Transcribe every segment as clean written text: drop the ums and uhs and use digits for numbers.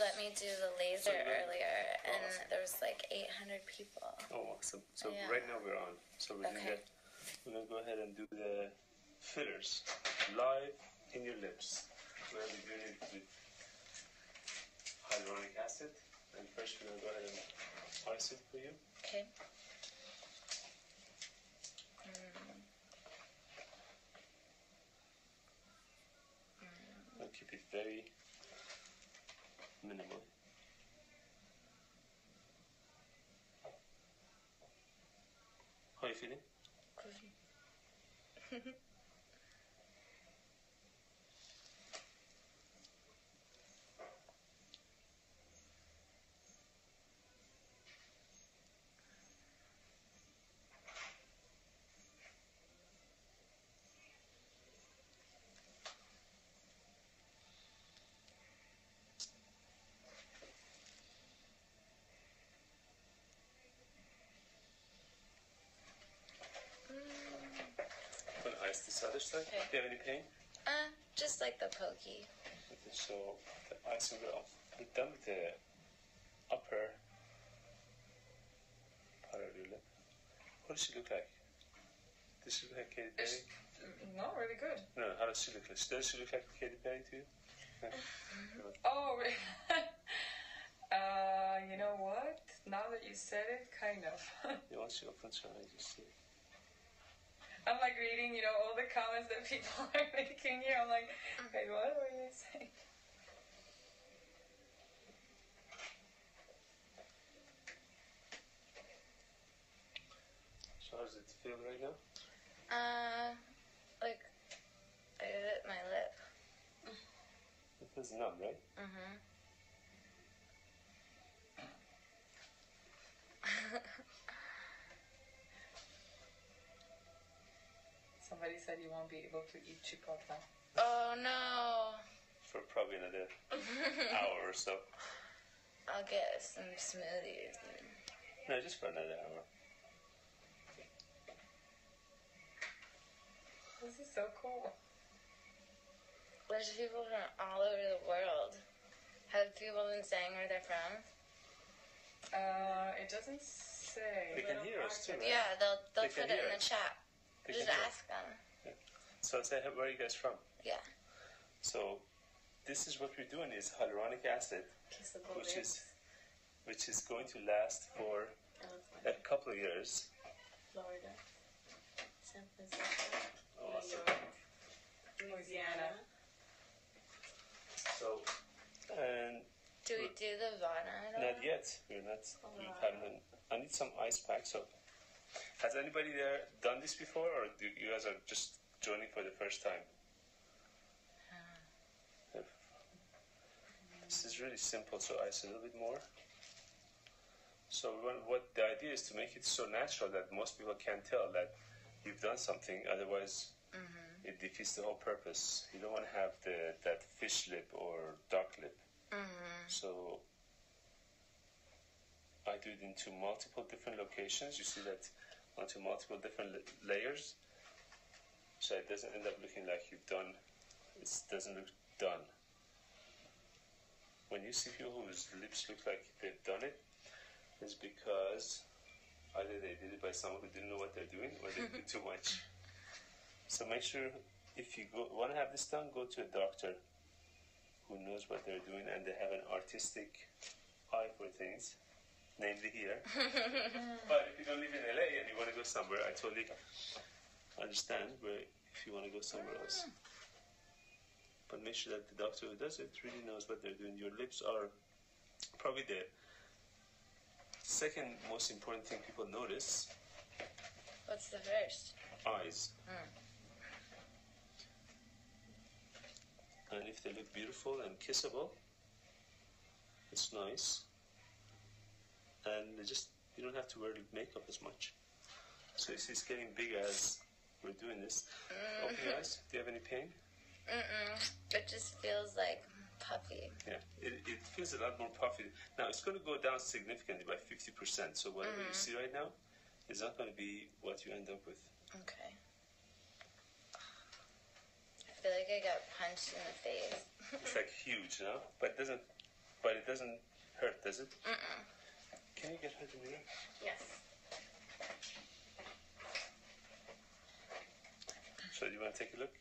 let me do the laser earlier, and there was like 800 people. Oh, awesome. So right now we're on. So we're going to go ahead and do the fillers live in your lips. We're going to be doing it with hyaluronic acid. And first we're going to go ahead and ice it for you. Okay. I'll keep it very minimal. How are you feeling? Good. I'm going to ice this other side. Okay. Do you have any pain? Just like the pokey. Okay, so the icing we're done with the upper part of your lip. What does she look like? Does she look like Katy Perry? Not really good. No, how does she look like? Does she look like Katy Perry to you? Oh, really? You know what? Now that you said it, kind of. Yeah, once she opens her eyes, you see. I'm like reading, all the comments that people are making here. I'm like, wait, what were you saying? So how does it feel right now? Like I hit my lip. It feels numb, right? Mm-hmm. Somebody said you won't be able to eat chipotle. Oh no. For probably another hour or so. I'll get some smoothies. No, just for another hour. This is so cool. There's people from all over the world. Have people been saying where they're from? It doesn't say. They can hear us too, right? Yeah, they'll They put can it hear in the us. chat. They Just can hear ask them. Yeah. So say, where are you guys from? Yeah. So this is what we're doing is hyaluronic acid, Kissable which is going to last for a couple of years. Florida, San Francisco, Awesome. New York, Louisiana. So, and Do we do the Vana at all? not yet. We're not. We haven't. I need some ice packs. So, has anybody there done this before, or do you guys are just joining for the first time? This is really simple. So ice a little bit more. So what the idea is to make it so natural that most people can't tell that you've done something. Otherwise, it defeats the whole purpose. You don't want to have that fish lip or duck lip. So I do it into multiple different locations. You see that onto multiple different layers. So it doesn't end up looking like you've done. It doesn't look done. When you see people whose lips look like they've done it, it's because either they did it by someone who didn't know what they're doing, or they did too much. So make sure if you want to have this done, go to a doctor who knows what they're doing and they have an artistic eye for things, namely here. But if you don't live in LA and you want to go somewhere, I totally understand where if you want to go somewhere else. But make sure that the doctor who does it really knows what they're doing. Your lips are probably the second most important thing people notice. What's the first? Eyes. And if they look beautiful and kissable, it's nice. And you don't have to wear makeup as much. So you see it's getting bigger as we're doing this. Open your eyes. Do you have any pain? It just feels like puffy. Yeah, it feels a lot more puffy. Now it's going to go down significantly by 50%. So whatever you see right now is not going to be what you end up with. Okay. I feel like I got punched in the face. It's like huge, no? But it doesn't But it doesn't hurt, does it? Mm-mm. Can you get her the mirror? Yes. So do you want to take a look?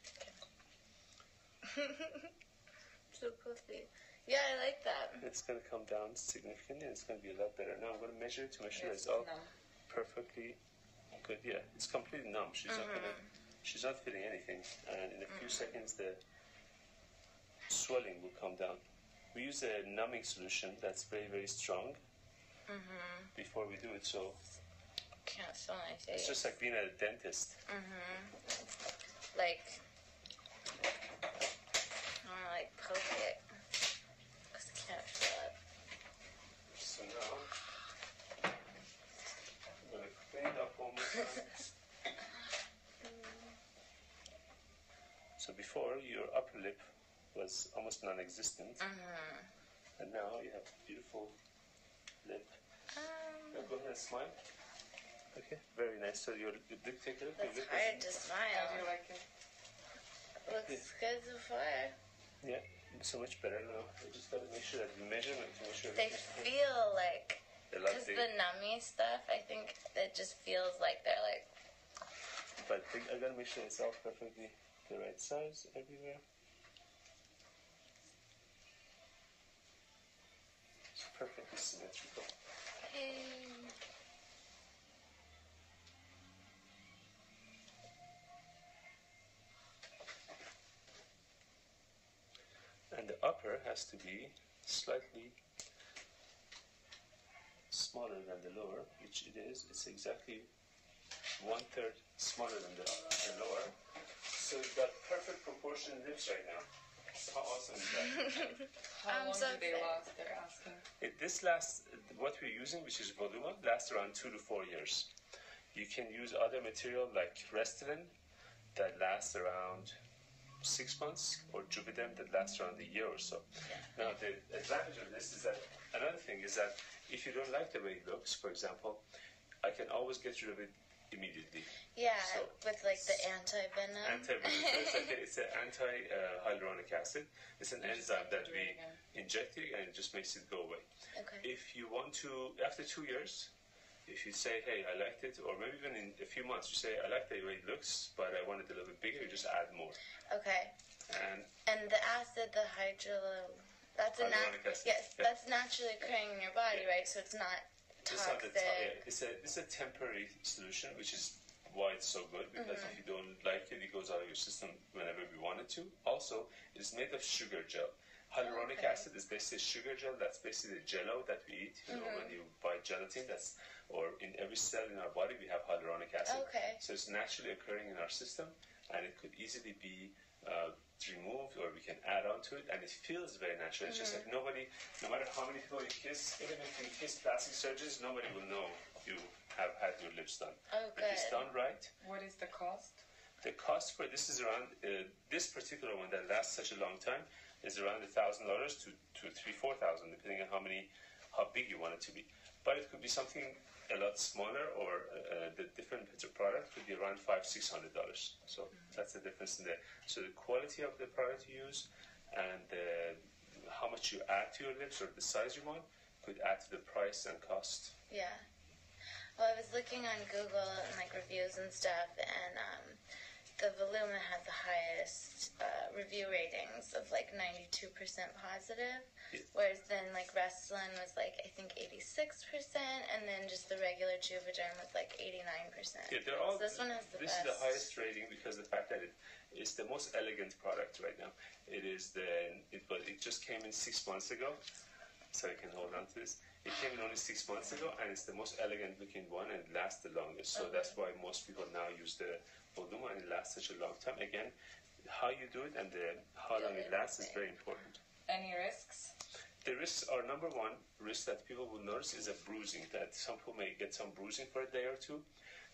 So puffy. Yeah, I like that. It's going to come down significantly, and it's going to be a lot better. Now I'm going to measure it to make sure Yes, it's all numb. perfectly good. Yeah, it's completely numb. She's not feeling anything, and in a few seconds the swelling will come down. We use a numbing solution that's very, very strong before we do it, so Can't feel my face. it's just like being at a dentist. Like, I want to like poke it. Because I can't feel it. So now I'm going to clean up one more time. So before, your upper lip was almost non-existent, and now you have a beautiful lip. Now go ahead and smile. Okay, very nice. So your lip, take a look. Your It's lip hard to How smile. do you like it? Looks good so far. yeah, so much better now. I just got to make sure that the measurement to make sure They feel like, a lot because big. the nummy stuff, I think it just feels like they're like, But I got to make sure it's all perfectly the right size everywhere. It's perfectly symmetrical. hey. And the upper has to be slightly smaller than the lower, which it is. It's exactly 1/3 smaller than the lower. So you've got perfect proportion lips right now. How awesome is that? How I'm long so do they excited. last? They're asking. This lasts, what we're using, which is Voluma, lasts around 2 to 4 years. You can use other material like Restylane that lasts around 6 months, or Juvederm that lasts around a year or so. Now, the advantage of this is that, another thing is that if you don't like the way it looks, for example, I can always get rid of it immediately. Yeah, So- with like the anti-venom. It's an anti-hyaluronic acid. It's an enzyme that we inject it, and it just makes it go away. Okay. If you want to, after 2 years, if you say, hey, I liked it, or maybe even in a few months, you say, I like the way it looks, but I want it a little bit bigger, you just add more. Okay. And And the acid, the that's a Hyaluronic acid. yes, Yeah. that's naturally occurring in your body, right? So it's not it's not the toxic. it's a temporary solution, which is why it's so good, because if you don't like it, it goes out of your system whenever we want it to. Also, it's made of sugar gel. Hyaluronic Okay. acid is basically sugar gel. That's basically the jello that we eat. You know, when you buy gelatin, or in every cell in our body, we have hyaluronic acid. Okay. So it's naturally occurring in our system, and it could easily be removed, or we can add on to it, and it feels very natural. It's just like nobody, no matter how many people you kiss, even if you kiss plastic surgeons, nobody will know you have had your lips done. Oh, If it's good. done right, What is the cost? the cost for this is around, this particular one that lasts such a long time is around $1,000 to $3,000-4,000, depending on how big you want it to be. But it could be something a lot smaller, or the different product could be around $500-600. So that's the difference in there. So the quality of the product you use, and how much you add to your lips, or the size you want, could add to the price and cost. Yeah. Well, I was looking on Google and like reviews and stuff, and the Voluma had the highest review ratings of like 92% positive, whereas then like Restylane was like I think 86%, and then just the regular Juvederm was like 89%. Yeah, they're all. So this one has the this best. is the highest rating because the fact that it is the most elegant product right now. It is but it just came in 6 months ago, so you can hold on to this. It came in only 6 months ago, and it's the most elegant looking one, and it lasts the longest. So that's why most people now use the Voluma, and it lasts such a long time. Again, how you do it and how long it lasts is very important. Any risks? The risks are, number one risk that people will notice is a bruising, that some people may get some bruising for a day or two.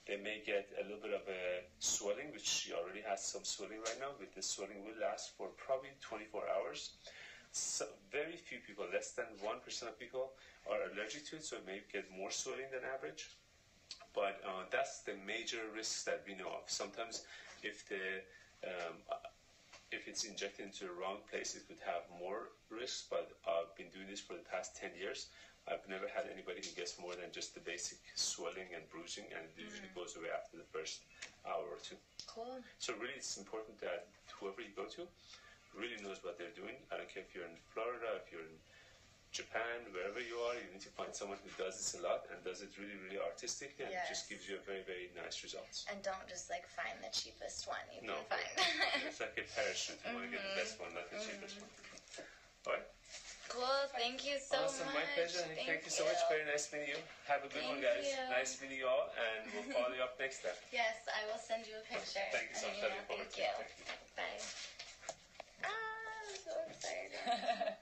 They may get a little bit of a swelling, which she already has some swelling right now, but the swelling will last for probably 24 hours. So very few people, less than 1% of people, are allergic to it, so it may get more swelling than average. But that's the major risks that we know of. Sometimes if if it's injected into the wrong place, it could have more risks, but I've been doing this for the past 10 years. I've never had anybody who gets more than just the basic swelling and bruising, and it usually goes away after the first hour or two. Cool. So really, it's important that whoever you go to really knows what they're doing. I don't care if you're in Florida, if you're in Japan, wherever you are, you need to find someone who does this a lot and does it really, really artistic, and it just gives you a very, very nice results. And don't just like find the cheapest one you can No, find. it's like a parachute. You want to get the best one, not the cheapest one. All right. Cool. Thank you so Awesome. much. My pleasure. Thank you so much. Very nice meeting you. Have a good one, guys. you. Nice meeting you all, and we'll follow you up next time. Yes, I will send you a picture. Thank you so much. Thank you. Thank you. Bye. Ah, I'm so excited.